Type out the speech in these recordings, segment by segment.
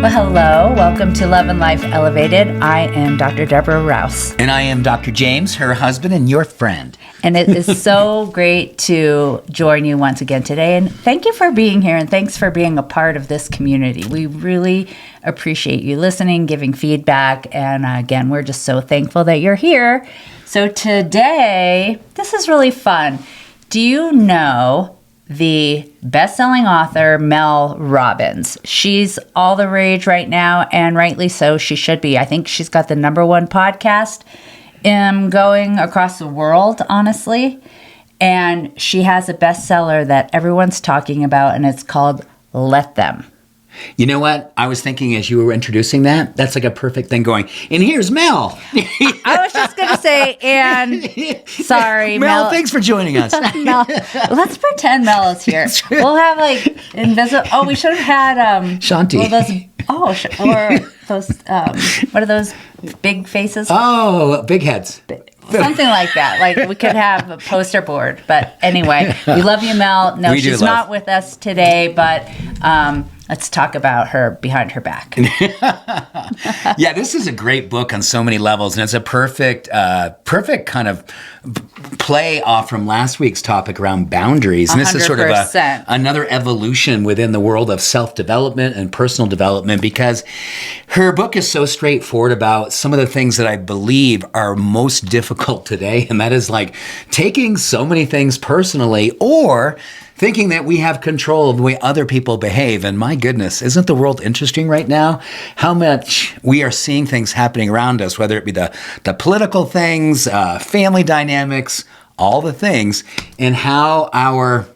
Well, hello. Welcome to Love and Life Elevated. I am Dr. Deborah Rouse. And I am Dr. James, her husband and your friend. And it is so great to join you once again today. And thank you for being here, and thanks for being a part of this community. We really appreciate you listening, giving feedback. And again, we're just so thankful that you're here. So today, this is really fun. Do you know the best-selling author, Mel Robbins? She's all the rage right now, and rightly so. She should be. I think she's got the #1 podcast going across the world, honestly. And she has a bestseller that everyone's talking about, and it's called Let Them. You know what? I was thinking as you were introducing that, that's like a perfect thing going, and here's Mel. I was just going to say, and sorry, Mel, thanks for joining us. Mel, let's pretend Mel is here. We'll have like invisible. Oh, we should have had Shanti. Or those. What are those big faces? Oh, big heads. Something like that. Like we could have a poster board. But anyway, we love you, Mel. No, she's not with us today, but let's talk about her behind her back. Yeah, this is a great book on so many levels, and it's a perfect kind of play off from last week's topic around boundaries. And this is sort of another evolution within the world of self-development and personal development, because her book is so straightforward about some of the things that I believe are most difficult today, and that is like taking so many things personally or thinking that we have control of the way other people behave. And my goodness, isn't the world interesting right now? How much we are seeing things happening around us, whether it be the political things, family dynamics, all the things, and how our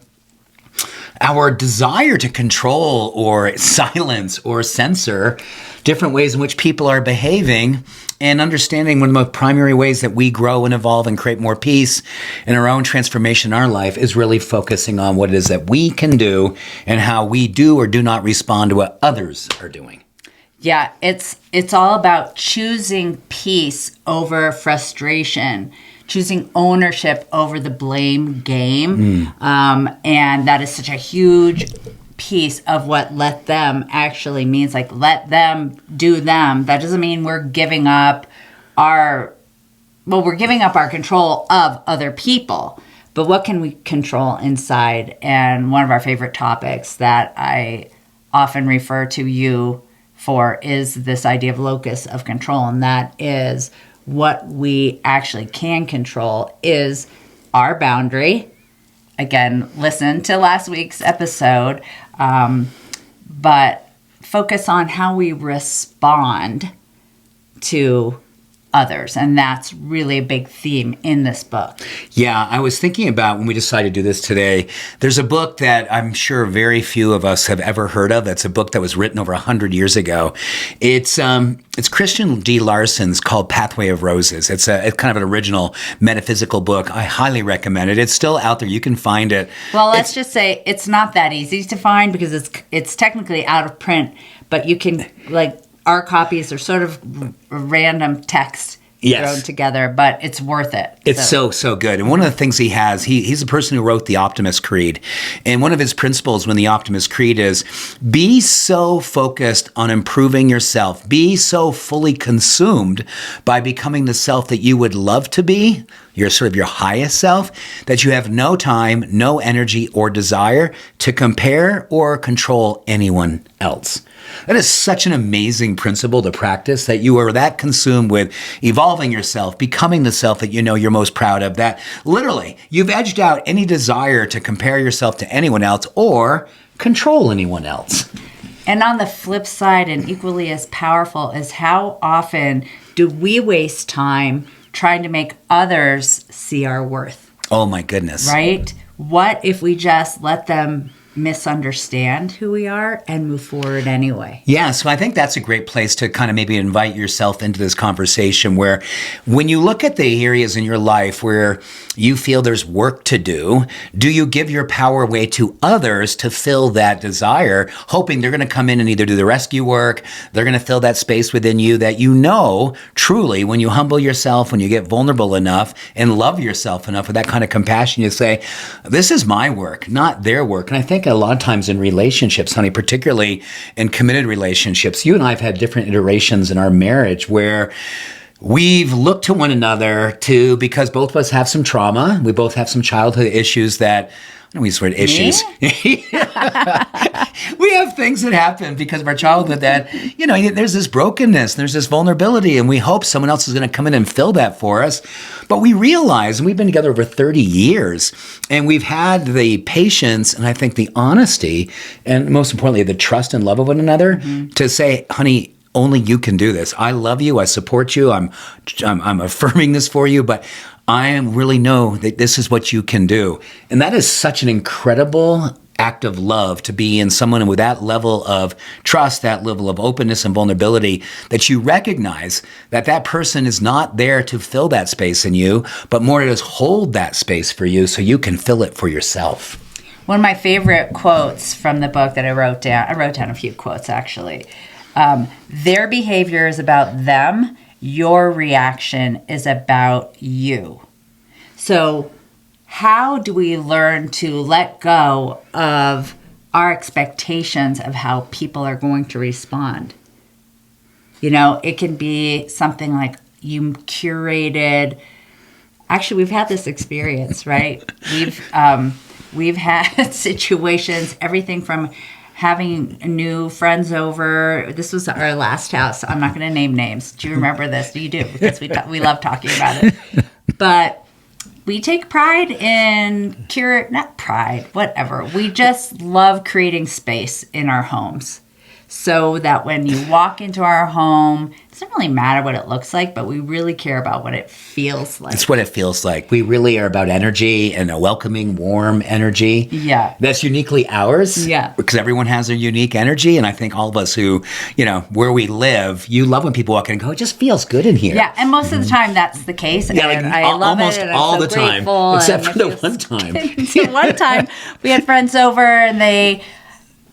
desire to control or silence or censor different ways in which people are behaving, and understanding one of the most primary ways that we grow and evolve and create more peace in our own transformation in our life is really focusing on what it is that we can do and how we do or do not respond to what others are doing. Yeah, it's all about choosing peace over frustration, choosing ownership over the blame game. And that is such a huge piece of what let them actually means. Like, let them do them. That doesn't mean we're giving up our control of other people. But what can we control inside? And one of our favorite topics that I often refer to you for is this idea of locus of control. And that is what we actually can control is our boundary. Again, listen to last week's episode, but focus on how we respond to others. And that's really a big theme in this book. Yeah, I was thinking about when we decided to do this today, there's a book that I'm sure very few of us have ever heard of. It's a book that was written over 100 years ago. It's Christian D. Larson's called Pathway of Roses. It's kind of an original metaphysical book. I highly recommend it. It's still out there. You can find it. Well, let's just say it's not that easy to find because it's technically out of print, but you can, like, our copies are sort of random text thrown together, but it's worth it. It's so good. And one of the things he has, he's the person who wrote the Optimist Creed. And one of his principles when the Optimist Creed is, be so focused on improving yourself, be so fully consumed by becoming the self that you would love to be, your highest self, that you have no time, no energy or desire to compare or control anyone else. That is such an amazing principle to practice, that you are that consumed with evolving yourself, becoming the self that you know you're most proud of, that literally you've edged out any desire to compare yourself to anyone else or control anyone else. And on the flip side, and equally as powerful, is how often do we waste time trying to make others see our worth? Oh my goodness. Right? What if we just let them misunderstand who we are and move forward anyway? Yeah, so I think that's a great place to kind of maybe invite yourself into this conversation, where when you look at the areas in your life where you feel there's work to do you give your power away to others to fill that desire, hoping they're going to come in and either do the rescue work, they're going to fill that space within you that you know truly, when you humble yourself, when you get vulnerable enough and love yourself enough with that kind of compassion, you say, this is my work, not their work. And I think think a lot of times in relationships, honey, particularly in committed relationships, you and I have had different iterations in our marriage where we've looked to one another because both of us have some trauma. We both have some childhood issues that, I don't use the word issues. We have things that happen because of our childhood that, there's this brokenness, there's this vulnerability, and we hope someone else is going to come in and fill that for us. But we realize, and we've been together over 30 years, and we've had the patience and I think the honesty, and most importantly, the trust and love of one another to say, honey, only you can do this. I love you. I support you. I'm affirming this for you, but I really know that this is what you can do. And that is such an incredible act of love to be in someone with that level of trust, that level of openness and vulnerability, that you recognize that that person is not there to fill that space in you, but more to just hold that space for you so you can fill it for yourself. One of my favorite quotes from the book that I wrote down a few quotes actually. Their behavior is about them. Your reaction is about you. So how do we learn to let go of our expectations of how people are going to respond? It can be something like you curated. Actually, we've had this experience, right? We've had situations, everything from having new friends over. This was our last house. I'm not going to name names. Do you remember this? You do, because we love talking about it. But we take pride in not pride, whatever. We just love creating space in our homes so that when you walk into our home, it doesn't really matter what it looks like, but we really care about what it feels like. It's what it feels like. We really are about energy and a welcoming, warm energy. Yeah. That's uniquely ours. Yeah. Because everyone has a unique energy. And I think all of us who, where we live, you love when people walk in and go, it just feels good in here. Yeah. And most of the time that's the case. Yeah, and I love almost it. And all I'm so the time. grateful, Except for the one time. So one time we had friends over and they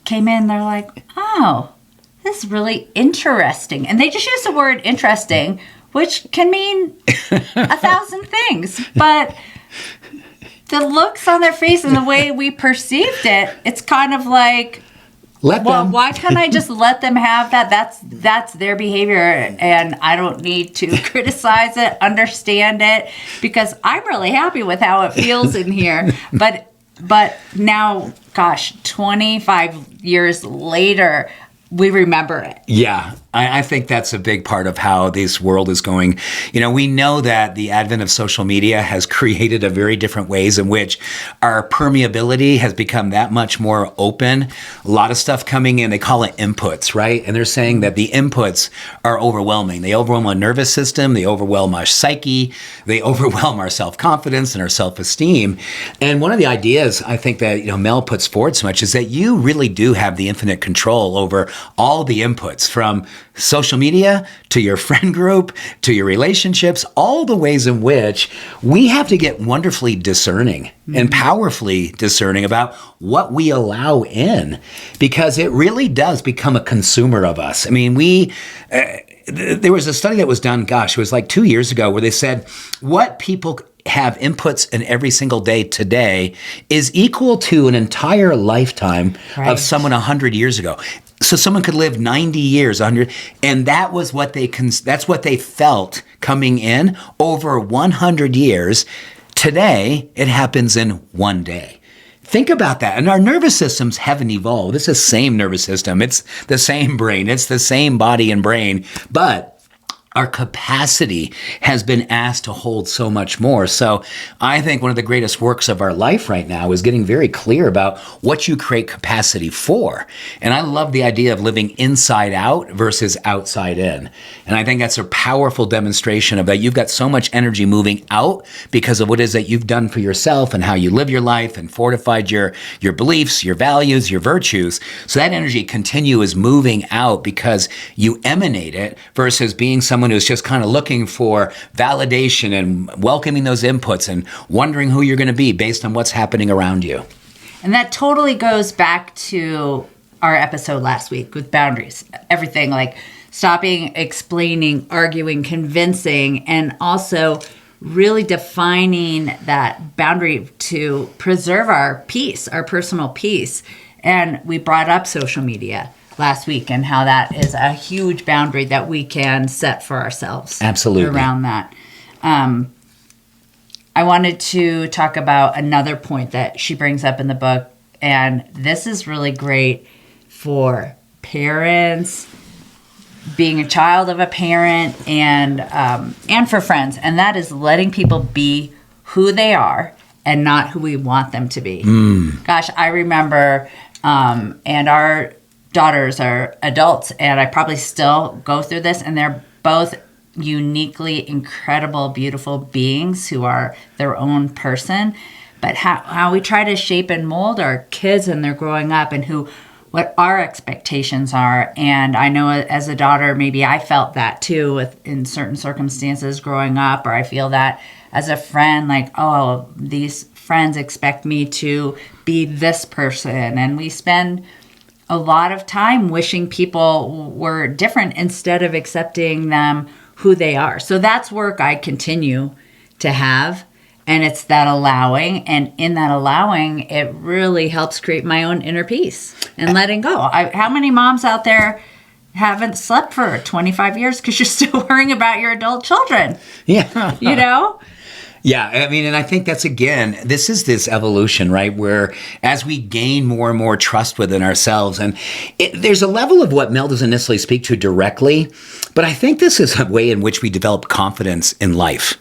came in, they're like, oh, this is really interesting. And they just use the word interesting, which can mean 1,000 things. But the looks on their face and the way we perceived it, it's kind of like, why can't I just let them have that? That's their behavior, and I don't need to criticize it, understand it, because I'm really happy with how it feels in here. But now, gosh, 25 years later, we remember it. Yeah, I think that's a big part of how this world is going. We know that the advent of social media has created a very different ways in which our permeability has become that much more open. A lot of stuff coming in, they call it inputs, right? And they're saying that the inputs are overwhelming. They overwhelm our nervous system, they overwhelm our psyche, they overwhelm our self-confidence and our self-esteem. And one of the ideas I think that Mel puts forward so much is that you really do have the infinite control over all the inputs, from social media to your friend group to your relationships, all the ways in which we have to get wonderfully discerning and powerfully discerning about what we allow in, because it really does become a consumer of us. I mean, there was a study that was done, it was like 2 years ago, where they said what people have inputs in every single day today is equal to an entire lifetime of someone 100 years ago. So someone could live 90 years, 100, and that was what that's what they felt coming in over 100 years. Today, it happens in one day. Think about that. And our nervous systems haven't evolved. It's the same nervous system. It's the same brain. It's the same body and brain. But our capacity has been asked to hold so much more. So I think one of the greatest works of our life right now is getting very clear about what you create capacity for. And I love the idea of living inside out versus outside in. And I think that's a powerful demonstration of that. You've got so much energy moving out because of what it is that you've done for yourself and how you live your life and fortified your beliefs, your values, your virtues. So that energy is moving out because you emanate it versus being someone who's just kind of looking for validation and welcoming those inputs and wondering who you're going to be based on what's happening around you. And that totally goes back to our episode last week with boundaries. Everything like stopping, explaining, arguing, convincing, and also really defining that boundary to preserve our peace, our personal peace. And we brought up social media last week and how that is a huge boundary that we can set for ourselves. Absolutely. Around that. I wanted to talk about another point that she brings up in the book, and this is really great for parents, being a child of a parent, and for friends, and that is letting people be who they are and not who we want them to be. Gosh, I remember, and our daughters are adults, and I probably still go through this, and they're both uniquely incredible, beautiful beings who are their own person. But how we try to shape and mold our kids and they're growing up, and what our expectations are. And I know as a daughter, maybe I felt that too in certain circumstances growing up, or I feel that as a friend, like, oh, these friends expect me to be this person. And we spend a lot of time wishing people were different instead of accepting them who they are. So that's work I continue to have. And it's that allowing. And in that allowing, it really helps create my own inner peace and letting go. How many moms out there haven't slept for 25 years because you're still worrying about your adult children? Yeah. You know? Yeah, I mean, and I think that's, again, this is this evolution, right? Where as we gain more and more trust within ourselves, and there's a level of what Mel doesn't necessarily speak to directly, but I think this is a way in which we develop confidence in life.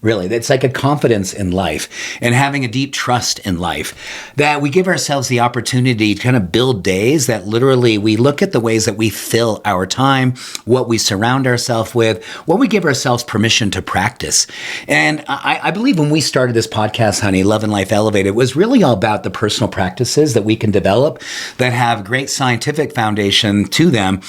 Really, it's like a confidence in life and having a deep trust in life, that we give ourselves the opportunity to kind of build days that literally we look at the ways that we fill our time, what we surround ourselves with, what we give ourselves permission to practice. And I believe when we started this podcast, honey, Love and Life Elevated, it was really all about the personal practices that we can develop that have great scientific foundation to them.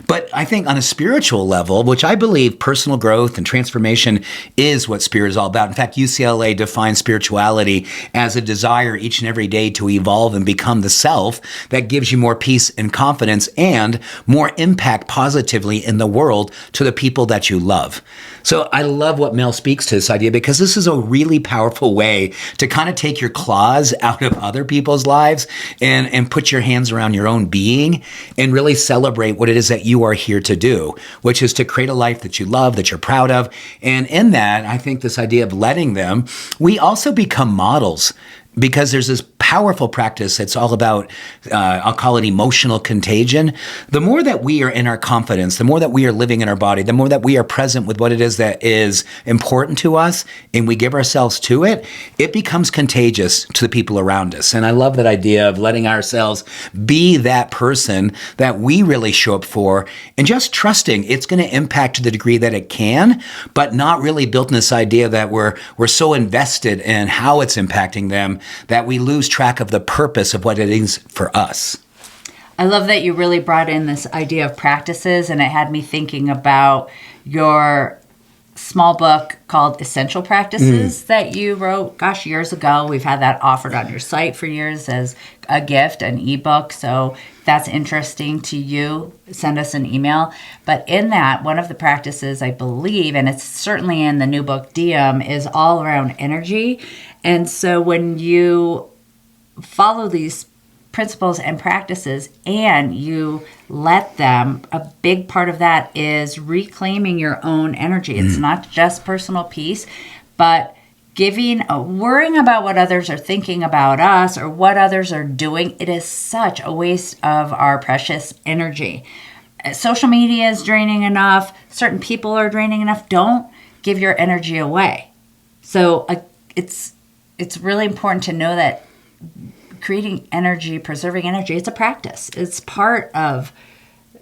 But I think on a spiritual level, which I believe personal growth and transformation is what spirit is all about. In fact, UCLA defines spirituality as a desire each and every day to evolve and become the self that gives you more peace and confidence and more impact positively in the world to the people that you love. So I love what Mel speaks to this idea, because this is a really powerful way to kind of take your claws out of other people's lives and put your hands around your own being and really celebrate what it is that you are here to do, which is to create a life that you love, that you're proud of. And in that, I think this idea of letting them, we also become models, because there's this powerful practice that's all about, I'll call it emotional contagion. The more that we are in our confidence, the more that we are living in our body, the more that we are present with what it is that is important to us, and we give ourselves to it, it becomes contagious to the people around us. And I love that idea of letting ourselves be that person that we really show up for, and just trusting it's going to impact to the degree that it can, but not really built in this idea that we're so invested in how it's impacting them that we lose track of the purpose of what it is for us. I love that you really brought in this idea of practices, and it had me thinking about your small book called Essential Practices that you wrote, gosh, years ago. We've had that offered on your site for years as a gift, an ebook. So if that's interesting to you, send us an email. But in that, one of the practices, I believe, and it's certainly in the new book, DM, is all around energy. And so when you follow these principles and practices and you let them, a big part of that is reclaiming your own energy. It's not just personal peace, but worrying about what others are thinking about us or what others are doing. It is such a waste of our precious energy. Social media is draining enough. Certain people are draining enough. Don't give your energy away. So it's really important to know that creating energy, preserving energy, it's a practice. It's part of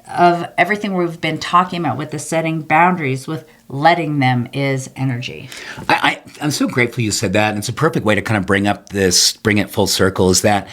everything we've been talking about with the setting boundaries, with letting them is energy. I'm so grateful you said that. And it's a perfect way to kind of bring it full circle, is that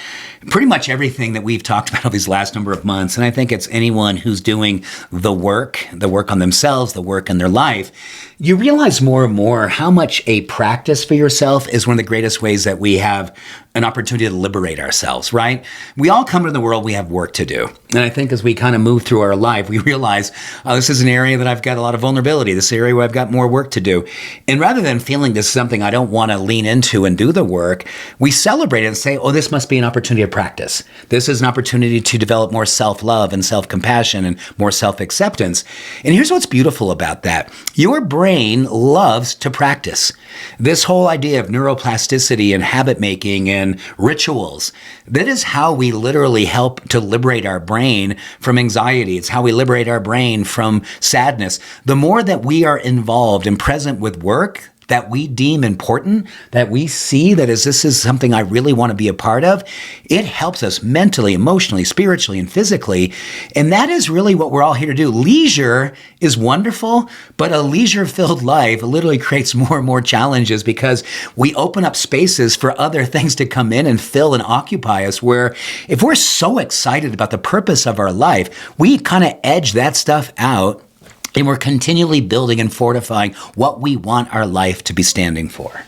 pretty much everything that we've talked about over these last number of months, and I think it's anyone who's doing the work on themselves, the work in their life, you realize more and more how much a practice for yourself is one of the greatest ways that we have an opportunity to liberate ourselves, right? We all come into the world, we have work to do. And I think as we kind of move through our life, we realize, this is an area that I've got a lot of vulnerability. This area area where I've got more work to do. And rather than feeling this is something I don't want to lean into and do the work, we celebrate it and say, oh, this must be an opportunity of practice. This is an opportunity to develop more self-love and self-compassion and more self-acceptance. And here's what's beautiful about that. Your brain loves to practice. This whole idea of neuroplasticity and habit making and rituals, that is how we literally help to liberate our brain from anxiety. It's how we liberate our brain from sadness. The more that we are involved and present with work that we deem important, that we see that as this is something I really want to be a part of, it helps us mentally, emotionally, spiritually, and physically. And that is really what we're all here to do. Leisure is wonderful, but a leisure-filled life literally creates more and more challenges because we open up spaces for other things to come in and fill and occupy us, where if we're so excited about the purpose of our life, we kind of edge that stuff out. And we're continually building and fortifying what we want our life to be standing for.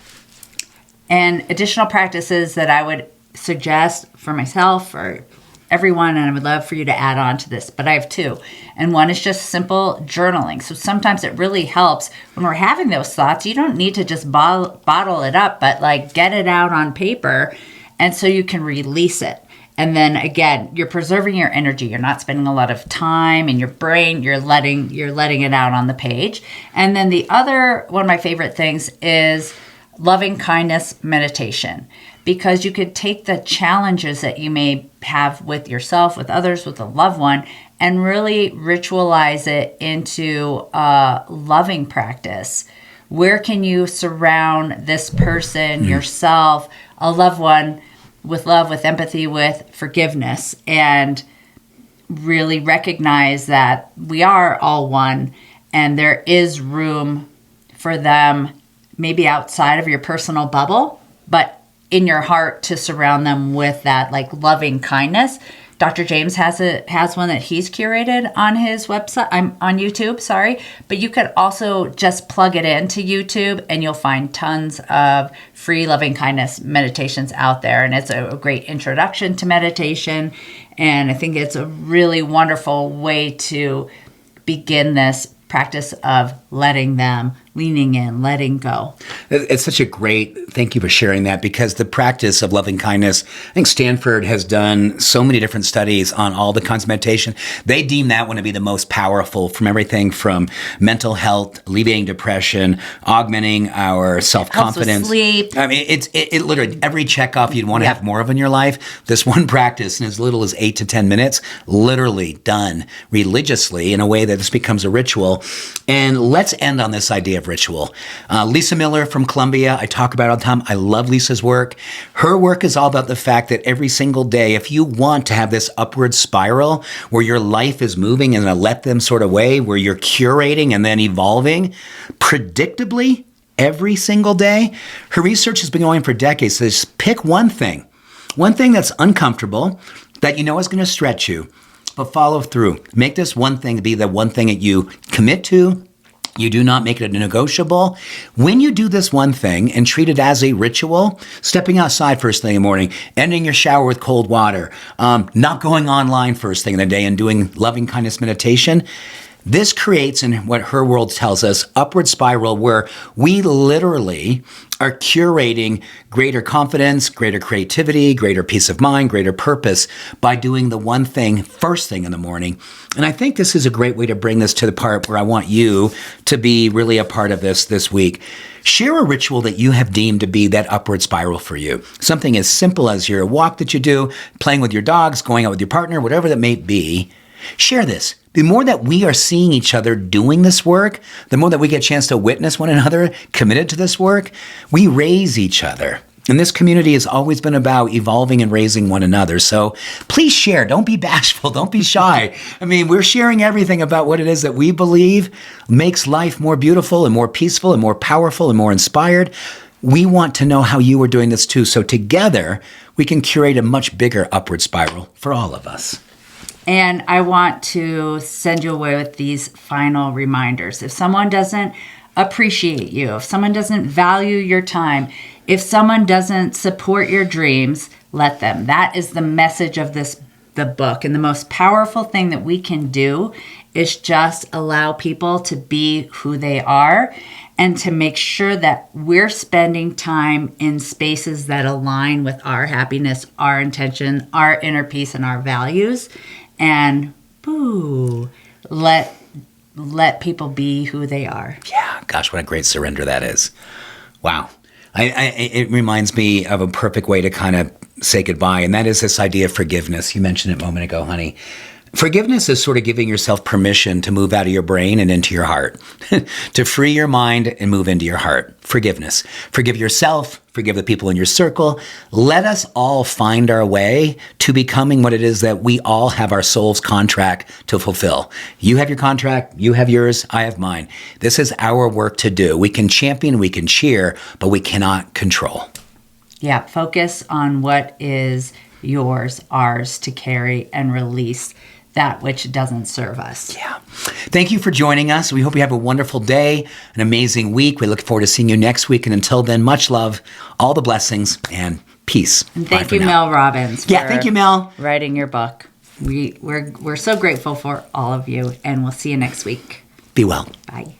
And additional practices that I would suggest for myself or everyone, and I would love for you to add on to this, but I have two. And one is just simple journaling. So sometimes it really helps when we're having those thoughts. You don't need to just bottle it up, but like get it out on paper, and so you can release it. And then again, you're preserving your energy. You're not spending a lot of time in your brain. You're letting it out on the page. And then the other one of my favorite things is loving kindness meditation, because you could take the challenges that you may have with yourself, with others, with a loved one, and really ritualize it into a loving practice. Where can you surround this person, yourself, a loved one, with love, with empathy, with forgiveness, and really recognize that we are all one, and there is room for them, maybe outside of your personal bubble, but in your heart, to surround them with that like loving kindness. Dr. James has one that he's curated on his website. I'm on YouTube, sorry. But you could also just plug it into YouTube and you'll find tons of free loving kindness meditations out there. And it's a great introduction to meditation. And I think it's a really wonderful way to begin this practice of letting them, leaning in, letting go. It's such a great, thank you for sharing that, because the practice of loving kindness, I think Stanford has done so many different studies on all the kinds of meditation. They deem that one to be the most powerful, from everything from mental health, alleviating depression, augmenting our self-confidence. Sleep. I mean, it literally, every checkoff you'd want to have more of in your life, this one practice in as little as 8 to 10 minutes, literally done religiously in a way that this becomes a ritual. And let's end on this idea of ritual. Lisa Miller from Columbia, I talk about it all the time. I love Lisa's work. Her work is all about the fact that every single day, if you want to have this upward spiral where your life is moving in a let them sort of way, where you're curating and then evolving predictably every single day, her research has been going for decades. So just pick one thing that's uncomfortable, that you know is going to stretch you, but follow through. Make this one thing be the one thing that you commit to. You do not make it a negotiable. When you do this one thing and treat it as a ritual, stepping outside first thing in the morning, ending your shower with cold water, not going online first thing in the day and doing loving kindness meditation, this creates, in what her world tells us, upward spiral where we literally are curating greater confidence, greater creativity, greater peace of mind, greater purpose by doing the one thing first thing in the morning. And I think this is a great way to bring this to the part where I want you to be really a part of this week. Share a ritual that you have deemed to be that upward spiral for you. Something as simple as your walk that you do, playing with your dogs, going out with your partner, whatever that may be. Share this. The more that we are seeing each other doing this work, the more that we get a chance to witness one another committed to this work, we raise each other. And this community has always been about evolving and raising one another. So please share. Don't be bashful. Don't be shy. I mean, we're sharing everything about what it is that we believe makes life more beautiful and more peaceful and more powerful and more inspired. We want to know how you are doing this too. So together, we can curate a much bigger upward spiral for all of us. And I want to send you away with these final reminders. If someone doesn't appreciate you, if someone doesn't value your time, if someone doesn't support your dreams, let them. That is the message of the book. And the most powerful thing that we can do is just allow people to be who they are and to make sure that we're spending time in spaces that align with our happiness, our intention, our inner peace, and our values. And let people be who they are. Yeah, gosh, what a great surrender that is. Wow. It reminds me of a perfect way to kind of say goodbye, and that is this idea of forgiveness. You mentioned it a moment ago, honey. Forgiveness is sort of giving yourself permission to move out of your brain and into your heart, to free your mind and move into your heart. Forgiveness. Forgive yourself. Forgive the people in your circle. Let us all find our way to becoming what it is that we all have our soul's contract to fulfill. You have your contract. You have yours. I have mine. This is our work to do. We can champion, we can cheer, but we cannot control. Yeah, focus on what is yours, ours to carry and release that which doesn't serve us. Yeah. Thank you for joining us. We hope you have a wonderful day, an amazing week. We look forward to seeing you next week. And until then, much love, all the blessings, and peace. And thank you, Mel Robbins, for thank you, Mel. writing your book. We're so grateful for all of you, and we'll see you next week. Be well. Bye.